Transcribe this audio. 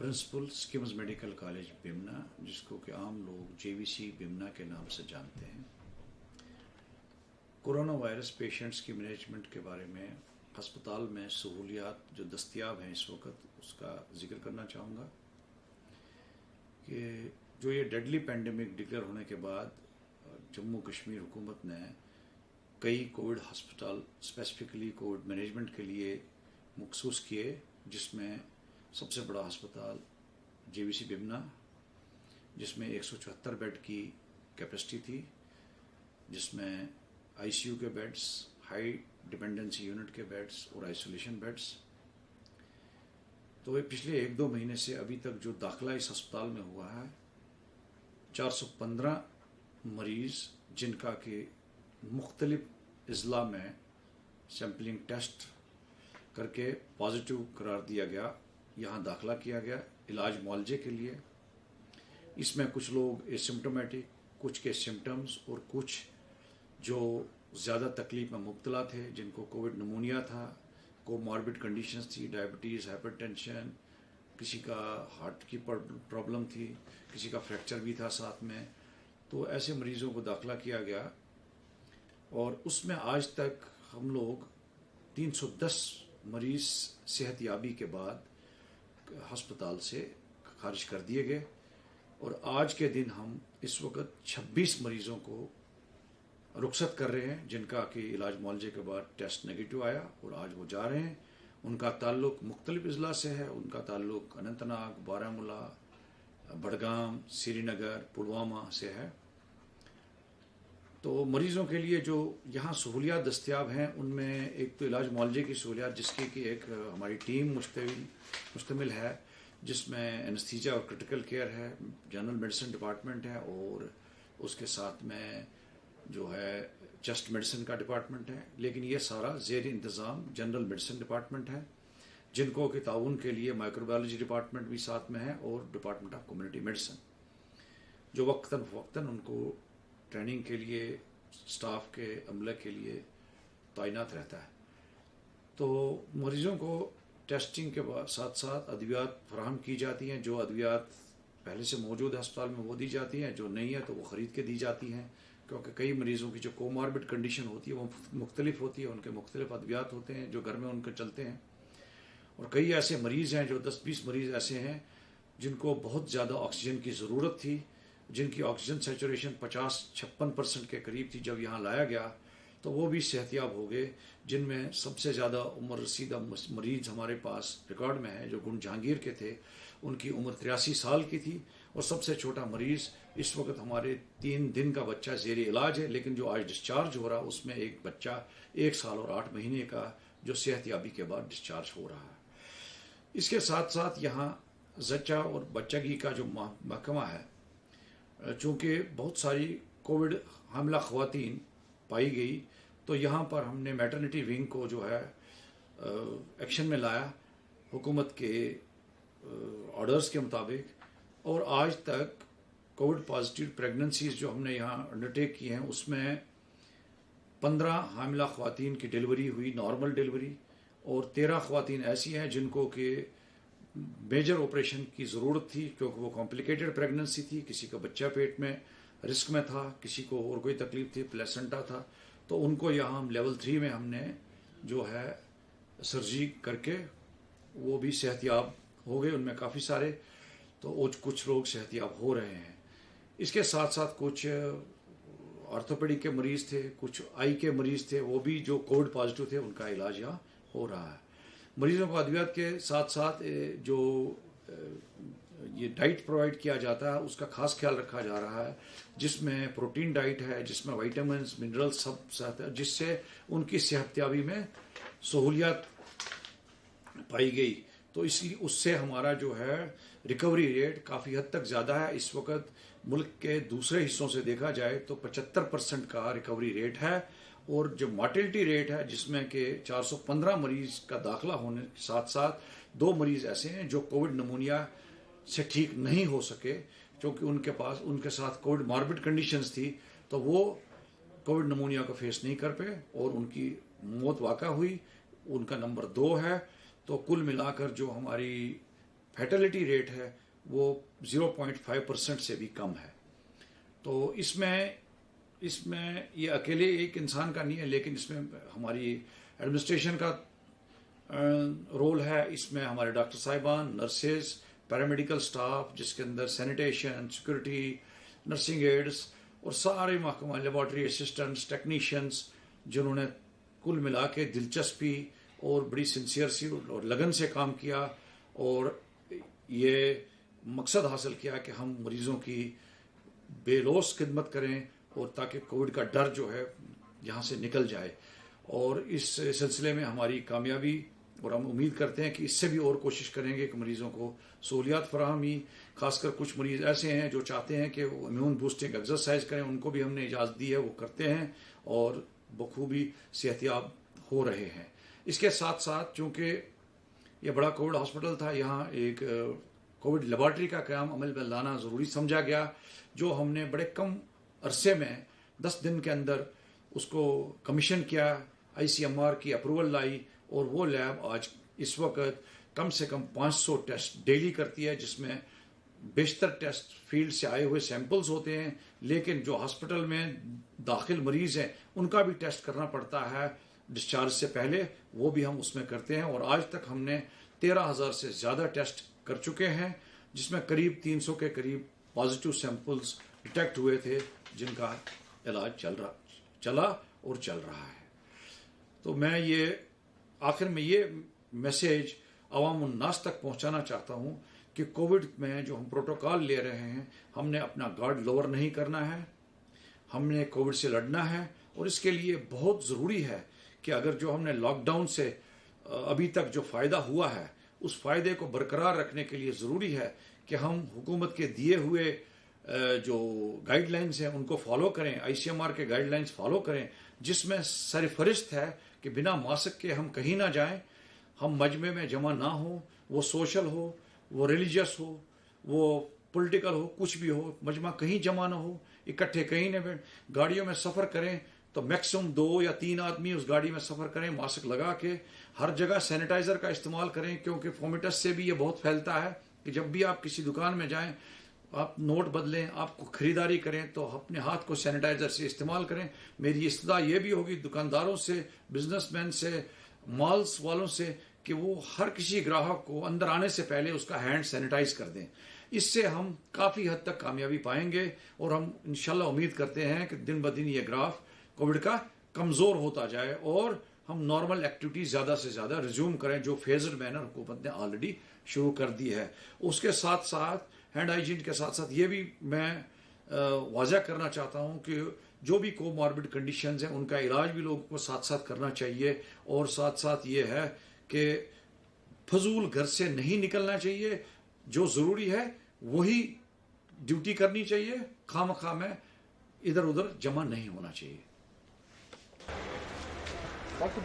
Principal SKIMS medical college Bemina, जिसको कि आम लोग JVC बिमना के नाम से जानते हैं। कोरोना वायरस पेशेंट्स की मैनेजमेंट के बारे में अस्पताल में सहूलियात जो दस्तयाब हैं इस वक्त, उसका जिक्र करना चाहूँगा कि जो ये डेडली पेंडेमिक डिक्लेयर होने के बाद जम्मू कश्मीर हुकूमत ने कई कोविड हस्पताल स्पेसिफिकली कोविड मैनेजमेंट के लिए मखसूस किए, जिसमें सबसे बड़ा अस्पताल JVC बिमना, जिसमें 174 बेड की कैपेसिटी थी, जिसमें ICU के बेड्स, हाई डिपेंडेंसी यूनिट के बेड्स और आइसोलेशन बेड्स। तो ये पिछले 1-2 महीने से अभी तक जो दाखिला इस अस्पताल में हुआ है, 415 मरीज जिनका कि मुख्तलिफ अजला में सैम्पलिंग टेस्ट करके पॉजिटिव करार दिया गया, यहाँ दाखिला किया गया इलाज मुआलजे के लिए। इसमें कुछ लोग एसिम्प्टोमेटिक, कुछ के सिम्टम्स और कुछ जो ज़्यादा तकलीफ में मुब्तला थे, जिनको कोविड नमूनिया था, कोमॉर्बिड कंडीशंस थी, डायबिटीज़, हाइपरटेंशन, किसी का हार्ट की प्रॉब्लम थी, किसी का फ्रैक्चर भी था साथ में। तो ऐसे मरीज़ों को दाखिला किया गया और उसमें आज तक हम लोग 310 मरीज़ सेहतयाबी के बाद अस्पताल से खारिज कर दिए गए और आज के दिन हम इस वक्त 26 मरीज़ों को रुखसत कर रहे हैं, जिनका कि इलाज मुआलजे के बाद टेस्ट नेगेटिव आया और आज वो जा रहे हैं। उनका ताल्लुक मुख्तलिफ अजला से है, उनका ताल्लुक अनंतनाग, बारामूला, बडगाम, श्रीनगर, पुलवामा से है। तो मरीज़ों के लिए जो यहाँ सहूलियात दस्तयाब हैं, उनमें एक तो इलाज मुआलजे की सहूलियात, जिसकी कि एक हमारी टीम मुश्तमिल है, जिसमें एनेस्थीसिया और क्रिटिकल केयर है, जनरल मेडिसिन डिपार्टमेंट है और उसके साथ में जो है चेस्ट मेडिसिन का डिपार्टमेंट है। लेकिन ये सारा ज़ेर इंतज़ाम जनरल मेडिसिन डिपार्टमेंट है, जिनको कि ताउन के लिए माइक्रोबायोलॉजी डिपार्टमेंट भी साथ में है और डिपार्टमेंट ऑफ कम्युनिटी मेडिसिन, जो वक्तन फ़वक्तन उनको ट्रेनिंग के लिए स्टाफ के अमले के लिए तैनात रहता है। तो मरीज़ों को टेस्टिंग के साथ साथ अद्वियात फराहम की जाती हैं। जो अद्वियात पहले से मौजूद है अस्पताल में वो दी जाती हैं, जो नहीं है तो वो ख़रीद के दी जाती हैं, क्योंकि कई मरीज़ों की जो कोमॉर्बिड कंडीशन होती है वो मुख्तलिफ होती है, उनके मुख्तलिफ अद्वियात होते हैं जो घर में उनके चलते हैं। और कई ऐसे मरीज़ हैं, जो 10-20 मरीज़ ऐसे हैं जिनको बहुत ज़्यादा ऑक्सीजन की ज़रूरत थी, जिनकी ऑक्सीजन सैचुरेशन 50-56% के करीब थी जब यहाँ लाया गया, तो वो भी सेहतियाब हो गए। जिनमें सबसे ज़्यादा उम्र रसीदा मरीज़ हमारे पास रिकॉर्ड में है, जो गुंड जहांगीर के थे, उनकी उम्र 83 साल की थी। और सबसे छोटा मरीज़ इस वक्त हमारे 3 दिन का बच्चा ज़ेर इलाज है, लेकिन जो आज डिस्चार्ज हो रहा उसमें एक बच्चा 1 साल और 8 महीने का जो सेहतियाबी के बाद डिस्चार्ज हो रहा है। इसके साथ साथ यहाँ जच्चा और बच्चागी का जो महकमा है, चूँकि बहुत सारी कोविड हामिला ख़वातीन पाई गई, तो यहाँ पर हमने मैटरनिटी विंग को जो है एक्शन में लाया हुकूमत के ऑर्डर्स के मुताबिक। और आज तक कोविड पॉजिटिव प्रेगनेंसीज जो हमने यहाँ अंडरटेक की हैं, उसमें 15 हामिला ख़वातीन की डिलीवरी हुई, नॉर्मल डिलीवरी, और 13 ख़वातीन ऐसी हैं जिनको कि मेजर ऑपरेशन की ज़रूरत थी, क्योंकि वो कॉम्प्लिकेटेड प्रेगनेंसी थी, किसी का बच्चा पेट में रिस्क में था, किसी को और कोई तकलीफ थी, प्लेसेंटा था। तो उनको यहाँ हम लेवल 3 में हमने जो है सर्जरी करके वो भी सेहतियाब हो गए, उनमें काफ़ी सारे। तो कुछ लोग सेहतियाब हो रहे हैं। इसके साथ साथ कुछ ऑर्थोपेडिक के मरीज़ थे, कुछ आई के मरीज़ थे, वो भी जो कोविड पॉजिटिव थे, उनका इलाज यहाँ हो रहा है। मरीज़ों को अद्वियात के साथ साथ जो ये डाइट प्रोवाइड किया जाता है, उसका खास ख्याल रखा जा रहा है, जिसमें प्रोटीन डाइट है, जिसमें विटामिन्स, मिनरल्स सब साथ है, जिससे उनकी सेहतयाबी में सहूलियत पाई गई। तो इसलिए उससे हमारा जो है रिकवरी रेट काफ़ी हद तक ज़्यादा है। इस वक्त मुल्क के दूसरे हिस्सों से देखा जाए तो 75% का रिकवरी रेट है। और जो मॉर्टेलिटी रेट है, जिसमें कि 415 मरीज़ का दाखिला होने के साथ साथ 2 मरीज़ ऐसे हैं जो कोविड नमूनिया से ठीक नहीं हो सके, क्योंकि उनके साथ कोविड मॉर्बिड कंडीशंस थी, तो वो कोविड नमूनिया को फेस नहीं कर पाए और उनकी मौत वाक़ा हुई। उनका नंबर 2 है। तो कुल मिलाकर जो हमारी فیٹلٹی ریٹ ہے وہ 0.5% سے بھی کم ہے. تو اس میں یہ اکیلے ایک انسان کا نہیں ہے، لیکن اس میں ہماری ایڈمنسٹریشن کا رول ہے. اس میں ہمارے ڈاکٹر صاحبان، نرسز، پیرامیڈیکل سٹاف، جس کے اندر سینیٹیشن، سیکورٹی، نرسنگ ایڈز اور سارے محکمہ، لیبارٹری اسسٹنٹس، ٹیکنیشینز، جنہوں نے کل ملا کے دلچسپی اور بڑی سنسیئرسی اور لگن سے کام کیا اور یہ مقصد حاصل کیا کہ ہم مریضوں کی بے لوث خدمت کریں اور تاکہ کووڈ کا ڈر جو ہے یہاں سے نکل جائے. اور اس سلسلے میں ہماری کامیابی، اور ہم امید کرتے ہیں کہ اس سے بھی اور کوشش کریں گے کہ مریضوں کو سہولیات فراہمی، خاص کر کچھ مریض ایسے ہیں جو چاہتے ہیں کہ وہ امیون بوسٹنگ ایکسرسائز کریں، ان کو بھی ہم نے اجازت دی ہے، وہ کرتے ہیں اور بخوبی صحت یاب ہو رہے ہیں. اس کے ساتھ ساتھ چونکہ یہ بڑا کووڈ ہاسپٹل تھا، یہاں ایک کووڈ لیبارٹری کا قیام عمل میں لانا ضروری سمجھا گیا، جو ہم نے بڑے کم عرصے میں 10 دن کے اندر اس کو کمیشن کیا، ICMR کی اپروول لائی، اور وہ لیب آج اس وقت کم سے کم 500 ٹیسٹ ڈیلی کرتی ہے، جس میں بیشتر ٹیسٹ فیلڈ سے آئے ہوئے سیمپلز ہوتے ہیں، لیکن جو ہاسپٹل میں داخل مریض ہیں ان کا بھی ٹیسٹ کرنا پڑتا ہے ڈسچارج سے پہلے، وہ بھی ہم اس میں کرتے ہیں. اور آج تک ہم نے 13,000 سے زیادہ ٹیسٹ کر چکے ہیں، جس میں قریب 300 کے قریب پازیٹیو سیمپلز ڈیٹیکٹ ہوئے تھے، جن کا علاج چلا اور چل رہا ہے. تو میں یہ آخر میں یہ میسیج عوام الناس تک پہنچانا چاہتا ہوں کہ کووڈ میں جو ہم پروٹوکال لے رہے ہیں، ہم نے اپنا گارڈ لوور نہیں کرنا ہے، ہم نے کووڈ سے لڑنا ہے. اور اس کے لیے بہت ضروری ہے کہ اگر جو ہم نے لاک ڈاؤن سے ابھی تک جو فائدہ ہوا ہے، اس فائدے کو برقرار رکھنے کے لیے ضروری ہے کہ ہم حکومت کے دیے ہوئے جو گائیڈ لائنز ہیں ان کو فالو کریں، ICMR کے گائیڈ لائنز فالو کریں، جس میں سرفہرست ہے کہ بنا ماسک کے ہم کہیں نہ جائیں، ہم مجمع میں جمع نہ ہوں، وہ سوشل ہو، وہ ریلیجیس ہو، وہ پولیٹیکل ہو، کچھ بھی ہو، مجمع کہیں جمع نہ ہو، اکٹھے کہیں نہ بیٹھ. گاڑیوں میں سفر کریں تو میکسیمم 2 یا 3 آدمی اس گاڑی میں سفر کریں، ماسک لگا کے. ہر جگہ سینیٹائزر کا استعمال کریں، کیونکہ فومیٹس سے بھی یہ بہت پھیلتا ہے کہ جب بھی آپ کسی دکان میں جائیں، آپ نوٹ بدلیں، آپ کو خریداری کریں تو اپنے ہاتھ کو سینیٹائزر سے استعمال کریں. میری استدعا یہ بھی ہوگی دکانداروں سے، بزنس مین سے، مالز والوں سے، کہ وہ ہر کسی گراہک کو اندر آنے سے پہلے اس کا ہینڈ سینیٹائز کر دیں. اس سے ہم کافی حد تک کامیابی پائیں گے، اور ہم انشاءاللہ امید کرتے ہیں کہ دن بدن یہ گراف کووڈ کا کمزور ہوتا جائے اور ہم نارمل ایکٹیویٹی زیادہ سے زیادہ ریزیوم کریں، جو فیزڈ مینر حکومت نے آلریڈی شروع کر دی ہے. اس کے ساتھ ساتھ ہینڈ ہائیجین کے ساتھ ساتھ یہ بھی میں واضح کرنا چاہتا ہوں کہ جو بھی کو ماربڈ کنڈیشنز ہیں ان کا علاج بھی لوگوں کو ساتھ ساتھ کرنا چاہیے. اور ساتھ ساتھ یہ ہے کہ فضول گھر سے نہیں نکلنا چاہیے، جو ضروری ہے وہی ڈیوٹی کرنی چاہیے، خواہ مخواہ میں ادھر ادھر جمع نہیں ہونا چاہیے. Как-то